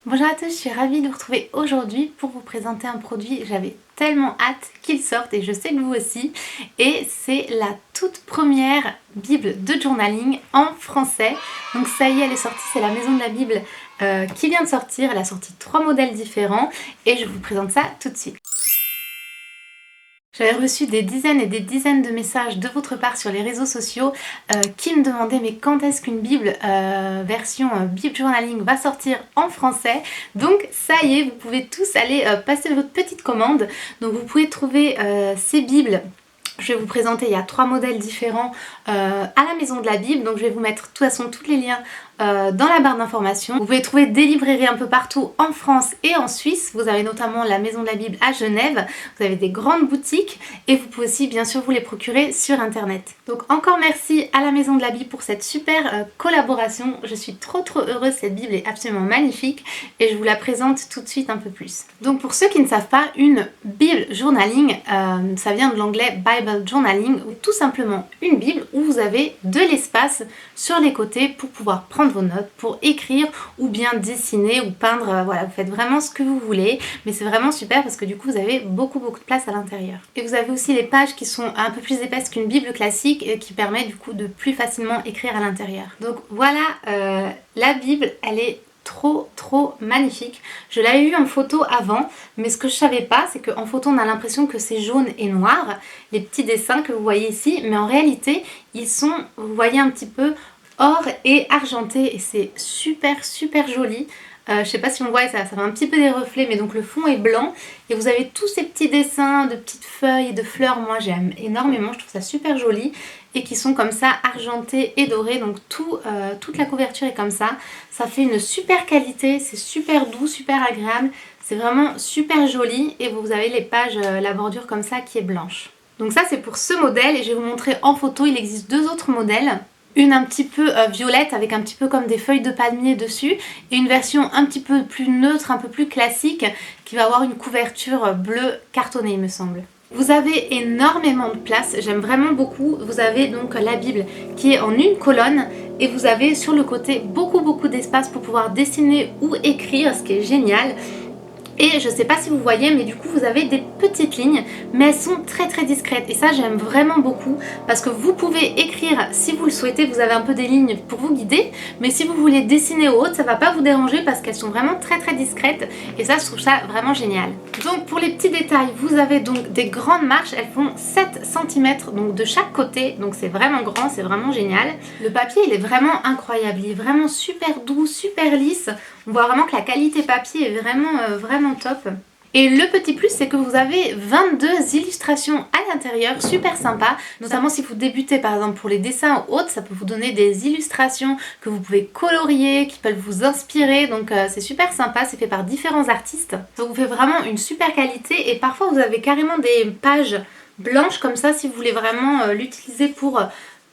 Bonjour à tous, je suis ravie de vous retrouver aujourd'hui pour vous présenter un produit. J'avais tellement hâte qu'il sorte et je sais que vous aussi. Et c'est la toute première Bible de journaling en français. Donc ça y est, elle est sortie, c'est la Maison de la Bible qui vient de sortir. Elle a sorti 3 modèles différents et je vous présente ça tout de suite. J'avais reçu des dizaines et des dizaines de messages de votre part sur les réseaux sociaux qui me demandaient mais quand est-ce qu'une Bible version Bible Journaling va sortir en français. Donc ça y est, vous pouvez tous aller passer votre petite commande. Donc vous pouvez trouver ces Bibles. Je vais vous présenter, il y a 3 modèles différents à la Maison de la Bible. Donc je vais vous mettre de toute façon tous les liens dans la barre d'informations. Vous pouvez trouver des librairies un peu partout en France et en Suisse. Vous avez notamment la Maison de la Bible à Genève. Vous avez des grandes boutiques et vous pouvez aussi bien sûr vous les procurer sur internet. Donc encore merci à la Maison de la Bible pour cette super collaboration. Je suis trop heureuse, cette Bible est absolument magnifique et je vous la présente tout de suite un peu plus. Donc pour ceux qui ne savent pas, une Bible journaling, ça vient de l'anglais Bible Journaling, ou tout simplement une Bible où vous avez de l'espace sur les côtés pour pouvoir prendre vos notes, pour écrire ou bien dessiner ou peindre, voilà, vous faites vraiment ce que vous voulez, mais c'est vraiment super parce que du coup vous avez beaucoup de place à l'intérieur. Et vous avez aussi les pages qui sont un peu plus épaisses qu'une Bible classique et qui permet du coup de plus facilement écrire à l'intérieur. Donc voilà, la Bible, elle est trop magnifique. Je l'avais vue en photo avant, mais ce que je savais pas, c'est qu'en photo on a l'impression que c'est jaune et noir, les petits dessins que vous voyez ici, mais en réalité ils sont, vous voyez un petit peu, or et argenté et c'est super joli. Je sais pas si on voit, ça fait un petit peu des reflets, mais donc le fond est blanc et vous avez tous ces petits dessins de petites feuilles et de fleurs. Moi j'aime énormément, je trouve ça super joli et qui sont comme ça argentés et dorés, donc toute la couverture est comme ça. Ça fait une super qualité, c'est super doux, super agréable, c'est vraiment super joli et vous avez les pages, la bordure comme ça qui est blanche. Donc ça c'est pour ce modèle et je vais vous montrer en photo, il existe 2 autres modèles. Une un petit peu violette avec un petit peu comme des feuilles de palmier dessus et une version un petit peu plus neutre, un peu plus classique qui va avoir une couverture bleue cartonnée il me semble. Vous avez énormément de place, j'aime vraiment beaucoup. Vous avez donc la Bible qui est en une colonne et vous avez sur le côté beaucoup d'espace pour pouvoir dessiner ou écrire, ce qui est génial. Et je sais pas si vous voyez, mais du coup vous avez des petites lignes, mais elles sont très discrètes et ça j'aime vraiment beaucoup parce que vous pouvez écrire si vous le souhaitez, vous avez un peu des lignes pour vous guider, mais si vous voulez dessiner ou autre, ça va pas vous déranger parce qu'elles sont vraiment très discrètes et ça je trouve ça vraiment génial. Donc pour les petits détails, vous avez donc des grandes marches, elles font 7 cm donc de chaque côté, donc c'est vraiment grand, c'est vraiment génial. Le papier il est vraiment incroyable, il est vraiment super doux, super lisse, on voit vraiment que la qualité papier est vraiment top. Et le petit plus c'est que vous avez 22 illustrations à l'intérieur, super sympa, notamment si vous débutez par exemple pour les dessins ou autres, ça peut vous donner des illustrations que vous pouvez colorier, qui peuvent vous inspirer, donc c'est super sympa, c'est fait par différents artistes. Ça vous fait vraiment une super qualité et parfois vous avez carrément des pages blanches comme ça si vous voulez vraiment l'utiliser pour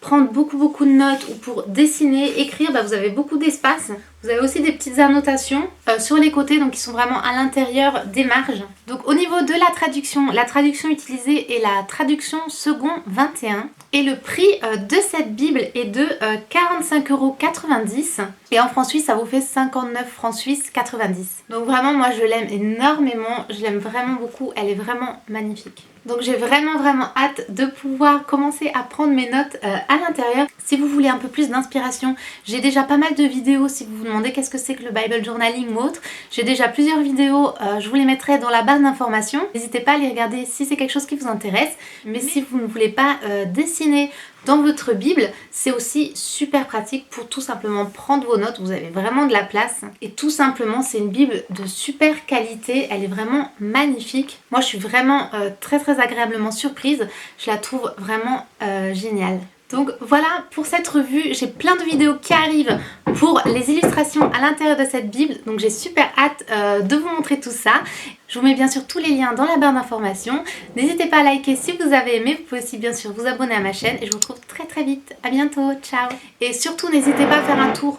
prendre beaucoup de notes ou pour dessiner, écrire, vous avez beaucoup d'espace. Vous avez aussi des petites annotations sur les côtés, donc qui sont vraiment à l'intérieur des marges. Donc au niveau de la traduction utilisée est la traduction second 21. Et le prix de cette Bible est de 45,90 € et en francs suisses ça vous fait 59 francs suisses 90. Donc vraiment moi je l'aime énormément, je l'aime vraiment beaucoup, elle est vraiment magnifique. Donc j'ai vraiment hâte de pouvoir commencer à prendre mes notes à l'intérieur. Si vous voulez un peu plus d'inspiration, j'ai déjà pas mal de vidéos si vous vous demandez qu'est-ce que c'est que le Bible Journaling ou autre. J'ai déjà plusieurs vidéos, je vous les mettrai dans la barre d'informations. N'hésitez pas à les regarder si c'est quelque chose qui vous intéresse. Mais si vous ne voulez pas dessiner dans votre Bible, c'est aussi super pratique pour tout simplement prendre vos notes. Vous avez vraiment de la place et tout simplement c'est une Bible de super qualité, elle est vraiment magnifique. Moi je suis vraiment très agréablement surprise, je la trouve vraiment géniale. Donc voilà pour cette revue, j'ai plein de vidéos qui arrivent pour les illustrations à l'intérieur de cette Bible, donc j'ai super hâte de vous montrer tout ça. Je vous mets bien sûr tous les liens dans la barre d'informations. N'hésitez pas à liker si vous avez aimé, vous pouvez aussi bien sûr vous abonner à ma chaîne et je vous retrouve très vite. À bientôt, ciao. Et surtout n'hésitez pas à faire un tour.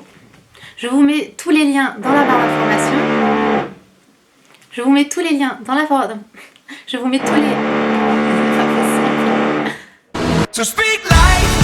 Je vous mets tous les liens dans la barre d'informations. Je vous mets tous les liens dans la barre. Je vous mets tous les... So speak life.